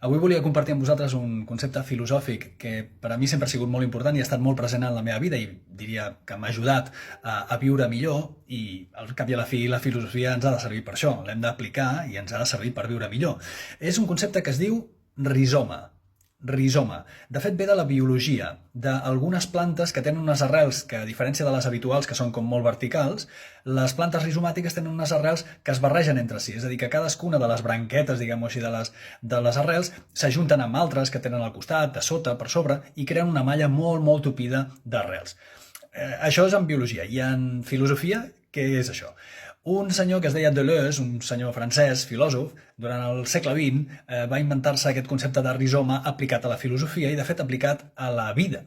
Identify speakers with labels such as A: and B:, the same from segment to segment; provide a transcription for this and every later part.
A: Avui volia compartir amb vosaltres un concepte filosòfic que per a mi sempre ha sigut molt important i ha estat molt present en la meva vida i diria que m'ha ajudat a viure millor i al cap i a la fi la filosofia ens ha de servir per això, l'hem d'aplicar i ens ha de servir per viure millor. És un concepte que es diu rizoma. Rizoma. De fet, ve de la biologia, d'algunes plantes que tenen unes arrels que, a diferència de les habituals, que són com molt verticals, les plantes rizomàtiques tenen unes arrels que es barregen entre si, és a dir, que cadascuna de les branquetes, diguem-ho així, de les arrels s'ajunten amb altres que tenen al costat, a sota, per sobre, i creen una malla molt, molt tupida d'arrels. Això és en biologia. I en filosofia, què és això? Un senyor que es deia Deleuze, un senyor francès, filòsof, durant el segle XX va inventar-se aquest concepte de rizoma aplicat a la filosofia i, de fet, aplicat a la vida.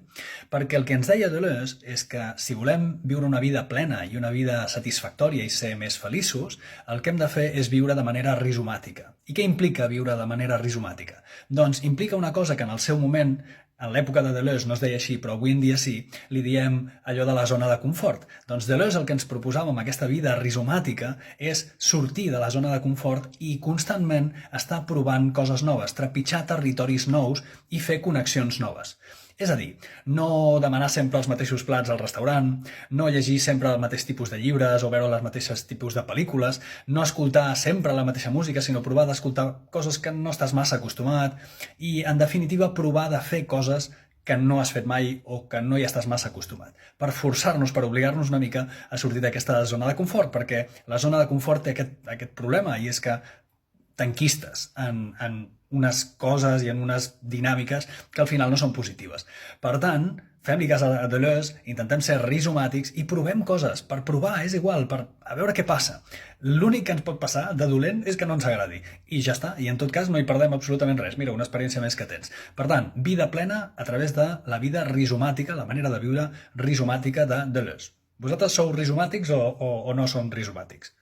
A: Perquè el que ens deia Deleuze és que si volem viure una vida plena i una vida satisfactòria i ser més feliços, el que hem de fer és viure de manera rizomàtica. I què implica viure de manera rizomàtica? Doncs implica una cosa que en el seu moment, en l'època de Deleuze no es deia així, però avui en dia sí, li diem allò de la zona de confort. Doncs Deleuze el que ens proposava amb aquesta vida rizomàtica és sortir de la zona de confort i constantment estar provant coses noves, trepitjar territoris nous i fer connexions noves. És a dir, no demanar sempre els mateixos plats al restaurant, no llegir sempre el mateix tipus de llibres o veure les mateixes tipus de pel·lícules, no escoltar sempre la mateixa música, sinó provar d'escoltar coses que no estàs massa acostumat i, en definitiva, provar de fer coses que no has fet mai o que no hi estàs massa acostumat, per forçar-nos, per obligar-nos una mica a sortir d'aquesta zona de confort, perquè la zona de confort té aquest problema i és que t'enquistes en unes coses i en unes dinàmiques que al final no són positives. Per tant, fem-li cas a Deleuze, intentem ser rizomàtics i provem coses. Per provar, és igual, a veure què passa. L'únic que ens pot passar de dolent és que no ens agradi. I ja està, i en tot cas no hi perdem absolutament res. Mira, una experiència més que tens. Per tant, vida plena a través de la vida rizomàtica, la manera de viure rizomàtica de Deleuze. Vosaltres sou rizomàtics o no sou rizomàtics?